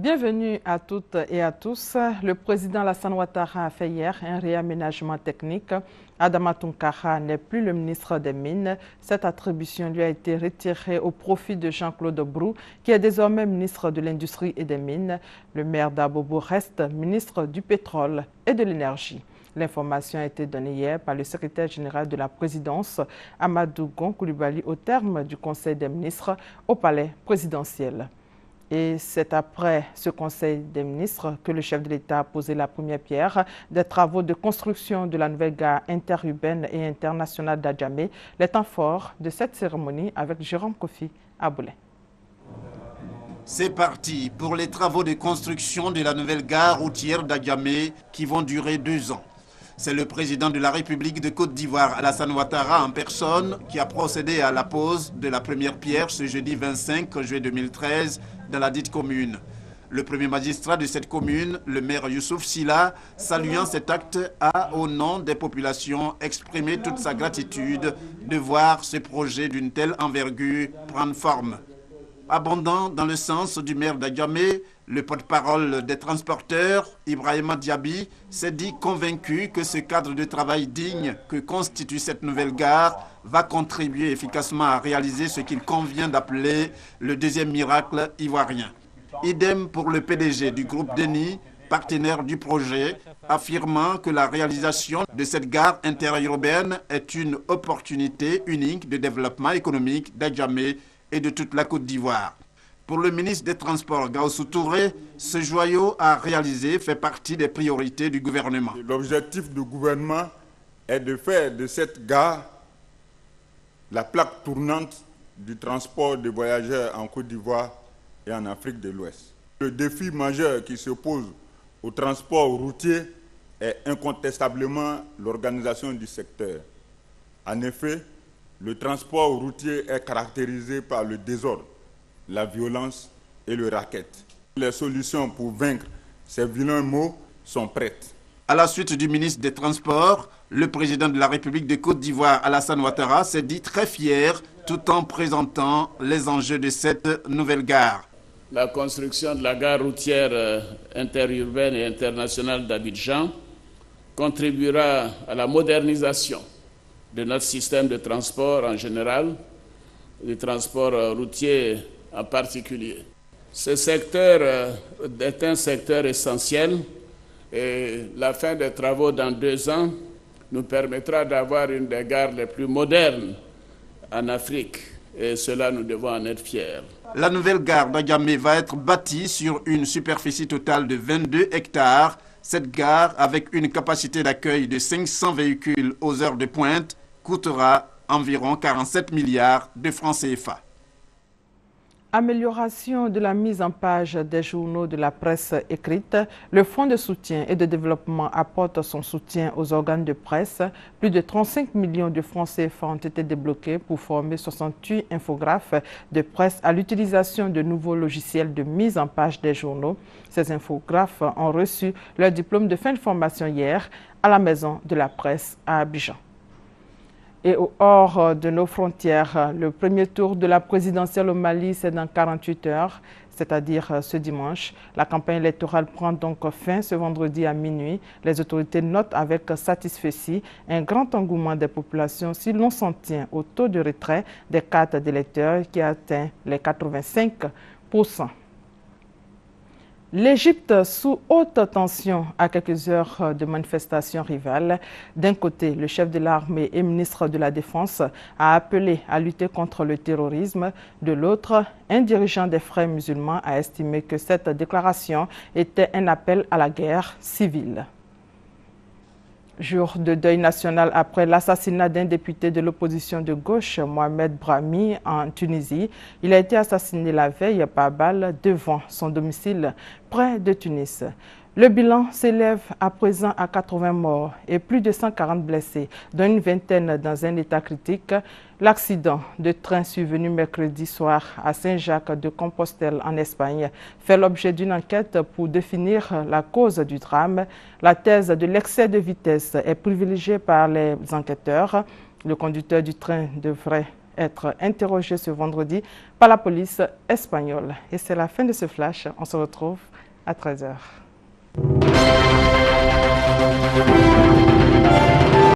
Bienvenue à toutes et à tous. Le président Alassane Ouattara a fait hier un réaménagement technique. Adama Tounkara n'est plus le ministre des Mines. Cette attribution lui a été retirée au profit de Jean-Claude Brou, qui est désormais ministre de l'Industrie et des Mines. Le maire d'Abobo reste ministre du Pétrole et de l'Énergie. L'information a été donnée hier par le secrétaire général de la présidence, Amadou Gon Coulibaly, au terme du Conseil des ministres au palais présidentiel. Et c'est après ce Conseil des ministres que le chef de l'État a posé la première pierre des travaux de construction de la nouvelle gare interurbaine et internationale d'Adjamé. Les temps forts de cette cérémonie avec Jérôme Kofi Aboulé. C'est parti pour les travaux de construction de la nouvelle gare routière d'Adjamé qui vont durer 2 ans. C'est le président de la République de Côte d'Ivoire, Alassane Ouattara, en personne, qui a procédé à la pose de la première pierre ce jeudi 25 juillet 2013 dans la dite commune. Le premier magistrat de cette commune, le maire Youssouf Silla, saluant cet acte, a, au nom des populations, exprimé toute sa gratitude de voir ce projet d'une telle envergure prendre forme. Abondant dans le sens du maire d'Adjamé, le porte-parole des transporteurs, Ibrahima Diaby, s'est dit convaincu que ce cadre de travail digne que constitue cette nouvelle gare va contribuer efficacement à réaliser ce qu'il convient d'appeler le deuxième miracle ivoirien. Idem pour le PDG du groupe Denis, partenaire du projet, affirmant que la réalisation de cette gare interurbaine est une opportunité unique de développement économique d'Adjamé et de toute la Côte d'Ivoire. Pour le ministre des Transports, Gaoussou Touré, ce joyau à réaliser fait partie des priorités du gouvernement. L'objectif du gouvernement est de faire de cette gare la plaque tournante du transport de voyageurs en Côte d'Ivoire et en Afrique de l'Ouest. Le défi majeur qui se pose au transport routier est incontestablement l'organisation du secteur. En effet, le transport routier est caractérisé par le désordre, la violence et le racket. Les solutions pour vaincre ces vilains maux sont prêtes. À la suite du ministre des Transports, le président de la République de Côte d'Ivoire, Alassane Ouattara, s'est dit très fier tout en présentant les enjeux de cette nouvelle gare. La construction de la gare routière interurbaine et internationale d'Abidjan contribuera à la modernisation de notre système de transport en général, du transport routier en particulier. Ce secteur est un secteur essentiel et la fin des travaux dans 2 ans nous permettra d'avoir une des gares les plus modernes en Afrique et cela, nous devons en être fiers. La nouvelle gare d'Adjamé va être bâtie sur une superficie totale de 22 hectares. Cette gare, avec une capacité d'accueil de 500 véhicules aux heures de pointe, coûtera environ 47 milliards de francs CFA. Amélioration de la mise en page des journaux de la presse écrite, le Fonds de soutien et de développement apporte son soutien aux organes de presse. Plus de 35 millions de francs CFA ont été débloqués pour former 68 infographes de presse à l'utilisation de nouveaux logiciels de mise en page des journaux. Ces infographes ont reçu leur diplôme de fin de formation hier à la Maison de la Presse à Abidjan. Et hors de nos frontières, le premier tour de la présidentielle au Mali, c'est dans 48 heures, c'est-à-dire ce dimanche. La campagne électorale prend donc fin ce vendredi à minuit. Les autorités notent avec satisfaction un grand engouement des populations si l'on s'en tient au taux de retrait des cartes d'électeurs qui atteint les 85%. L'Égypte sous haute tension à quelques heures de manifestations rivales. D'un côté, le chef de l'armée et ministre de la Défense a appelé à lutter contre le terrorisme. De l'autre, un dirigeant des Frères musulmans a estimé que cette déclaration était un appel à la guerre civile. Jour de deuil national après l'assassinat d'un député de l'opposition de gauche, Mohamed Brahmi, en Tunisie. Il a été assassiné la veille par balle devant son domicile près de Tunis. Le bilan s'élève à présent à 80 morts et plus de 140 blessés, dont une vingtaine dans un état critique. L'accident de train survenu mercredi soir à Saint-Jacques-de-Compostelle en Espagne fait l'objet d'une enquête pour définir la cause du drame. La thèse de l'excès de vitesse est privilégiée par les enquêteurs. Le conducteur du train devrait être interrogé ce vendredi par la police espagnole. Et c'est la fin de ce flash. On se retrouve à 13h.